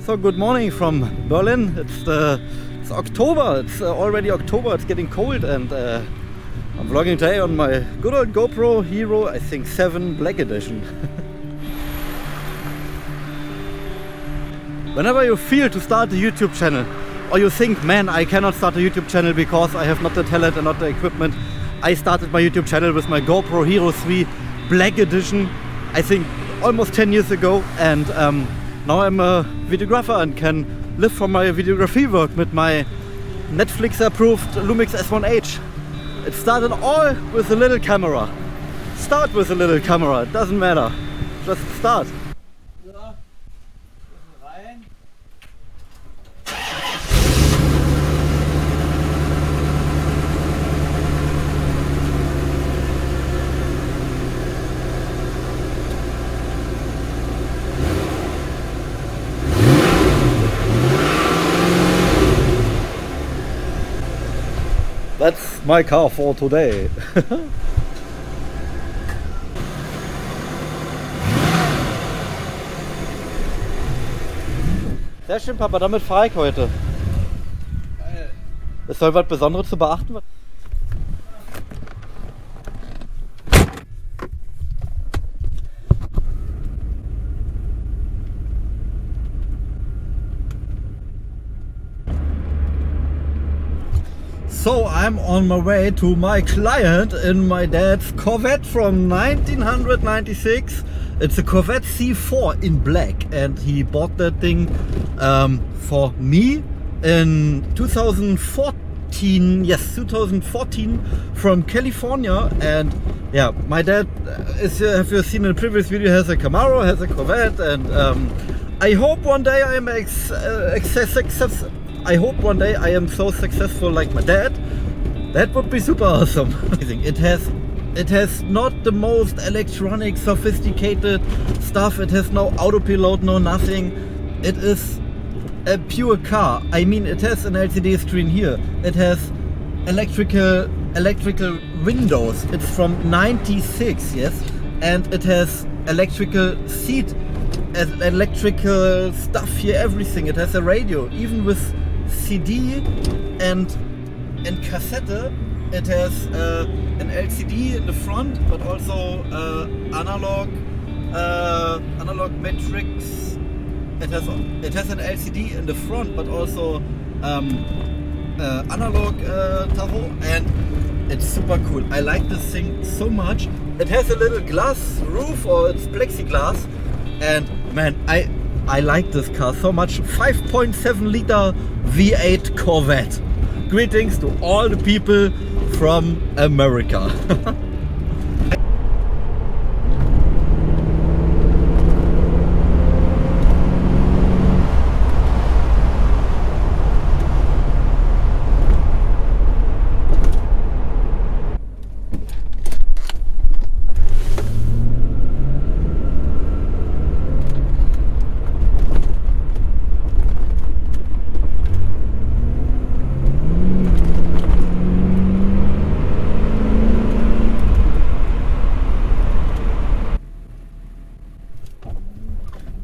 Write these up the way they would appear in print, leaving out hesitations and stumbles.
So good morning from Berlin. It's October. It's already October. It's getting cold, and I'm vlogging today on my good old GoPro Hero, I think 7 Black Edition. Whenever you feel to start a YouTube channel, or you think, man, I cannot start a YouTube channel because I have not the talent and not the equipment, I started my YouTube channel with my GoPro Hero 3 Black Edition, I think almost 10 years ago, and now I'm a videographer and can live from my videography work with my Netflix approved Lumix S1H. It started all with a little camera. Start with a little camera, it doesn't matter. Just start. That's my car for today. Sehr schön, Papa, damit fahre ich heute. Geil. Es soll was Besonderes zu beachten. So I'm on my way to my client in my dad's Corvette from 1996. It's a Corvette C4 in black, and he bought that thing for me in 2014. Yes, 2014 from California. And yeah, my dad is, have you seen in the previous video, has a Camaro, has a Corvette, and I hope one day I am I hope one day I am so successful like my dad. That would be super awesome. It has not the most electronic, sophisticated stuff. It has no autopilot, no nothing. It is a pure car. I mean, it has an LCD screen here. It has electrical windows. It's from 96, yes, and it has electrical seat, electrical stuff here, everything. It has a radio, even with CD and cassette. It has an LCD in the front, but also analog matrix. It has an LCD in the front, but also analog tacho, and it's super cool. I like this thing so much. It has a little glass roof, or it's plexiglass, and man, I like this car so much. 5.7 liter V8 Corvette. Greetings to all the people from America.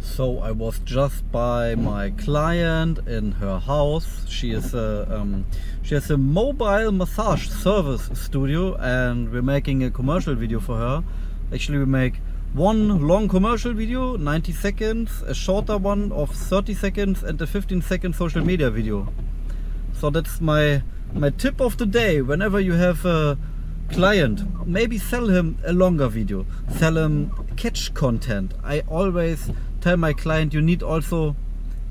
So I was just by my client in her house. She has a mobile massage service studio, and we're making a commercial video for her. Actually, we make one long commercial video, 90 seconds, a shorter one of 30 seconds, and a 15-second social media video. So that's my tip of the day. Whenever you have a client, maybe sell him a longer video, sell him catch content. I always tell my client, you need also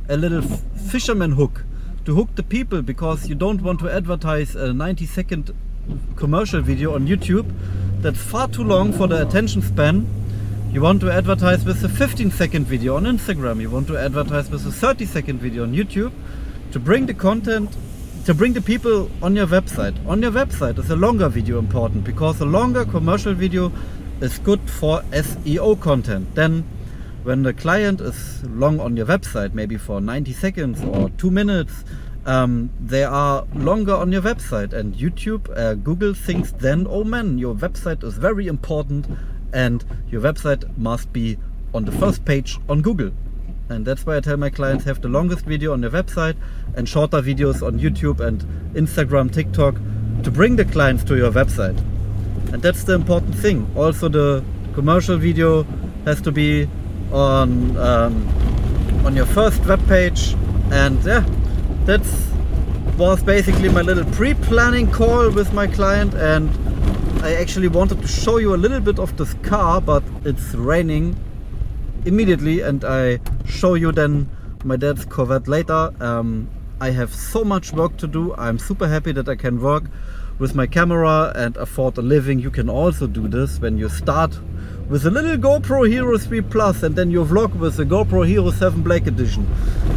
a little fisherman hook to hook the people, because you don't want to advertise a 90-second commercial video on YouTube. That's far too long for the attention span. You want to advertise with a 15-second video on Instagram. You want to advertise with a 30-second video on YouTube to bring the content, to bring the people on your website. On your website is a longer video important, because a longer commercial video is good for SEO content. Then when the client is long on your website, maybe for 90 seconds or 2 minutes, they are longer on your website, and YouTube, Google thinks then, oh man, your website is very important and your website must be on the first page on Google. And that's why I tell my clients, have the longest video on their website and shorter videos on YouTube and Instagram, TikTok, to bring the clients to your website. And that's the important thing. Also, the commercial video has to be on your first web page. And yeah, that was basically my little pre-planning call with my client. And I actually wanted to show you a little bit of this car, but it's raining immediately, and I show you then my dad's Corvette later. I have so much work to do. I'm super happy that I can work with my camera and afford a living. You can also do this when you start with a little GoPro Hero 3 Plus and then you vlog with the GoPro Hero 7 Black Edition.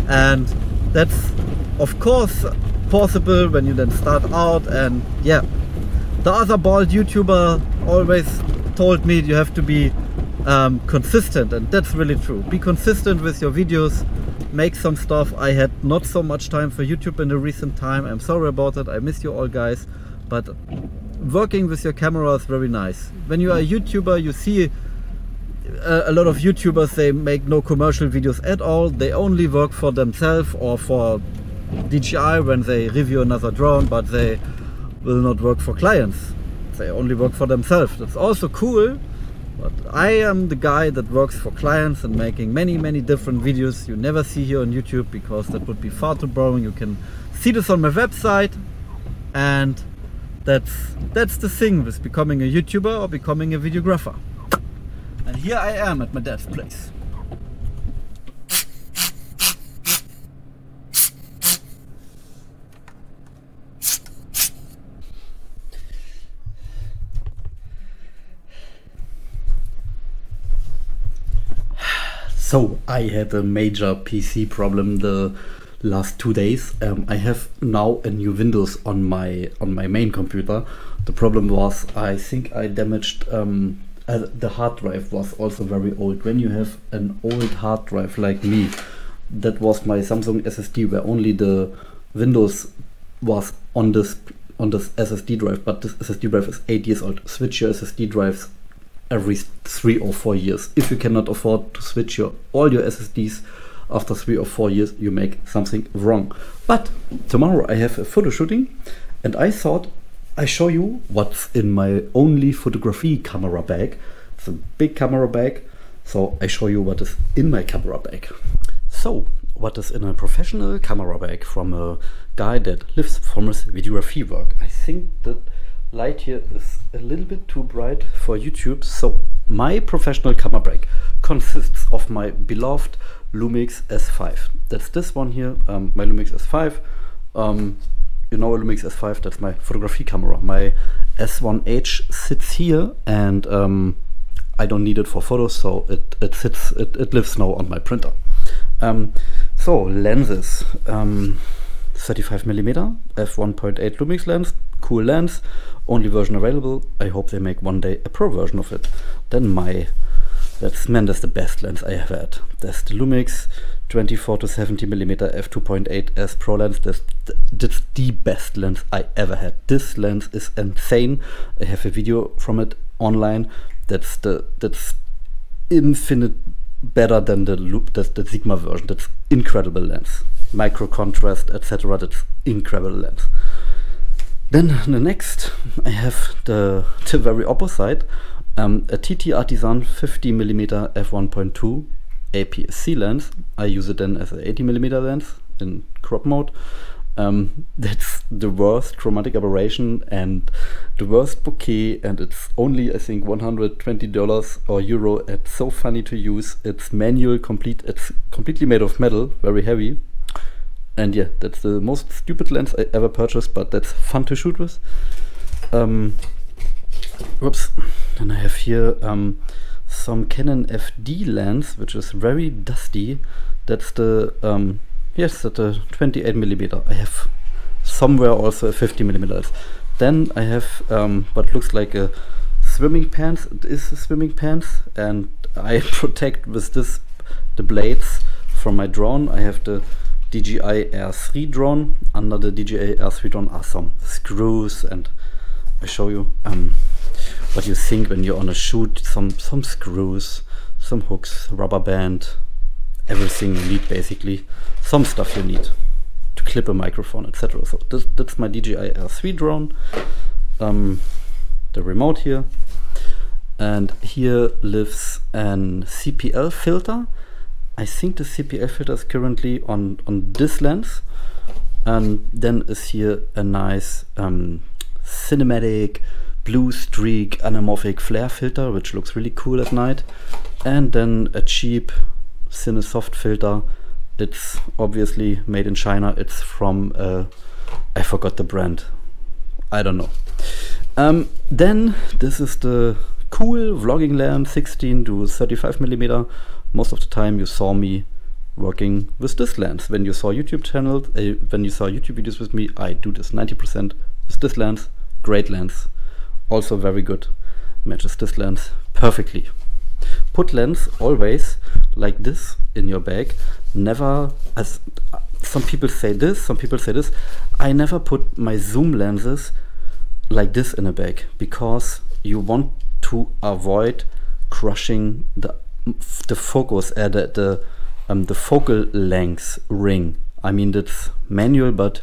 And that's of course possible when you then start out. And yeah, the other bald YouTuber always told me you have to be consistent, and that's really true. Be consistent with your videos, make some stuff. I had not so much time for YouTube in the recent time. I'm sorry about it. I miss you all, guys, but working with your camera is very nice. When you are a YouTuber, you see a lot of YouTubers, they make no commercial videos at all. They only work for themselves or for DJI when they review another drone, but they will not work for clients. They only work for themselves. That's also cool. But I am the guy that works for clients and making many different videos you never see here on YouTube, because that would be far too boring. You can see this on my website, and that's the thing with becoming a YouTuber or becoming a videographer. And here I am at my dad's place. So I had a major PC problem the last 2 days. I have now a new Windows on my main computer. The problem was, I think I damaged the hard drive was also very old. When you have an old hard drive like me, that was my Samsung SSD, where only the Windows was on this SSD drive, but this SSD drive is 8 years old. Switch your SSD drives every 3 or 4 years. If you cannot afford to switch all your SSDs after 3 or 4 years, you make something wrong. But tomorrow I have a photo shooting, and I thought I show you what's in my only photography camera bag. It's a big camera bag, so I show you what is in my camera bag. So, what is in a professional camera bag from a guy that lives from his videography work? I think that light here is a little bit too bright for YouTube. So my professional camera bag consists of my beloved Lumix S5. That's this one here, my Lumix S5. You know, a Lumix S5, that's my photography camera. My S1H sits here, and I don't need it for photos, so it lives now on my printer. So lenses, 35mm f1.8 Lumix lens, cool lens, only version available. I hope they make one day a pro version of it. Then that's the best lens I have had. That's the Lumix 24 to 70mm f2.8 S Pro lens. That's the best lens I ever had. This lens is insane. I have a video from it online. That's infinite better than the Sigma version. That's incredible lens. Micro contrast, etc. That's incredible lens. Then the next, I have the very opposite, a TT Artisan 50mm f1.2 APS-C lens. I use it then as an 80mm lens in crop mode. That's the worst chromatic aberration and the worst bokeh, and it's only, I think, $120 or euro. It's so funny to use. It's manual complete. It's completely made of metal, very heavy. And yeah, that's the most stupid lens I ever purchased, but that's fun to shoot with. Whoops. Then I have here some Canon FD lens, which is very dusty. That's the yes, that's a 28mm. I have somewhere also a 50mm lens. Then I have what looks like a swimming pants. It is a swimming pants, and I protect with this the blades from my drone. I have the DJI Air 3 drone. Under the DJI Air 3 drone are some screws, and I show you what you think when you're on a shoot. Some screws, some hooks, rubber band, everything you need basically. Some stuff you need to clip a microphone, etc. So that's my DJI Air 3 drone. The remote here, and here lives an CPL filter. I think the CPL filter is currently on this lens, and then is here a nice cinematic blue streak anamorphic flare filter, which looks really cool at night, and then a cheap Cinesoft filter. It's obviously made in China. It's from I forgot the brand, I don't know. Then this is the cool vlogging lens, 16 to 35 millimeter. Most of the time you saw me working with this lens. When you saw YouTube channels, when you saw YouTube videos with me, I do this 90% with this lens. Great lens, also very good, matches this lens perfectly. Put lens always like this in your bag. Never, as some people say this, some people say this, I never put my zoom lenses like this in a bag, because you want to avoid crushing the focus, the focal length ring. I mean, that's manual, but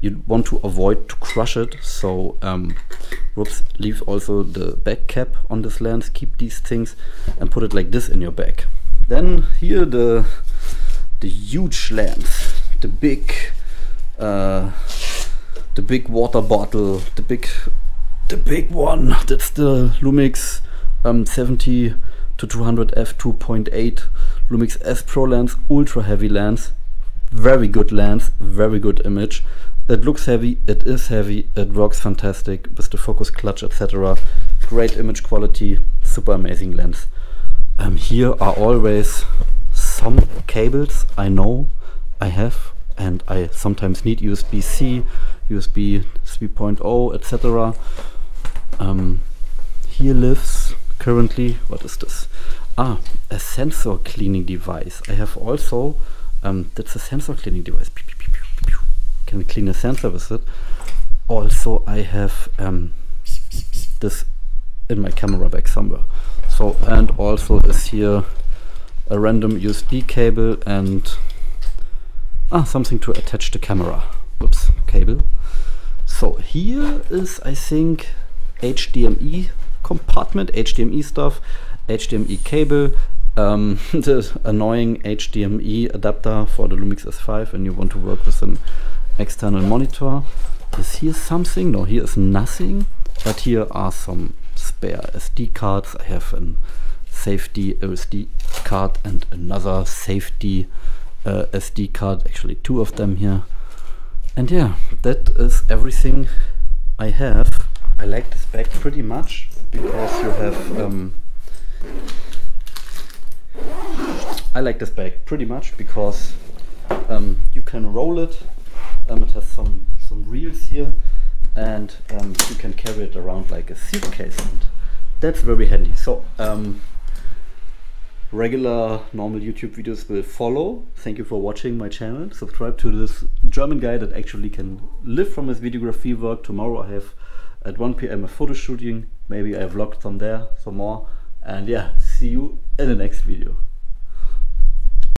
you want to avoid to crush it. So whoops, leave also the back cap on this lens, keep these things and put it like this in your bag. Then here the huge lens, the big water bottle, the big one. That's the Lumix 70 to 200 f2.8 Lumix S Pro lens, ultra heavy lens, very good lens, very good image. It looks heavy, it is heavy, it works fantastic with the focus clutch, etc. Great image quality, super amazing lens. Here are always some cables I know I have, and I sometimes need USB-C, USB 3.0, etc. Here lives currently, what is this? A sensor cleaning device. I have also, that's a sensor cleaning device. Can clean a sensor with it. Also, I have this in my camera bag somewhere. So, and also is here a random USB cable and something to attach the camera. Whoops, cable. So here is, I think, HDMI compartment, HDMI stuff, HDMI cable, the annoying HDMI adapter for the Lumix S5 when you want to work with an external monitor. Is here something? No, here is nothing, but here are some spare SD cards. I have a safety SD card and another safety SD card, actually two of them here. And yeah, that is everything I have. I like this bag pretty much because you have I like this bag pretty much because you can roll it. It has some reels here, and you can carry it around like a suitcase, and that's very handy. So regular normal YouTube videos will follow. Thank you for watching my channel. Subscribe to this German guy that actually can live from his videography work. Tomorrow I have at 1 PM a photo shooting. Maybe I vlogged some more, and yeah, see you in the next video.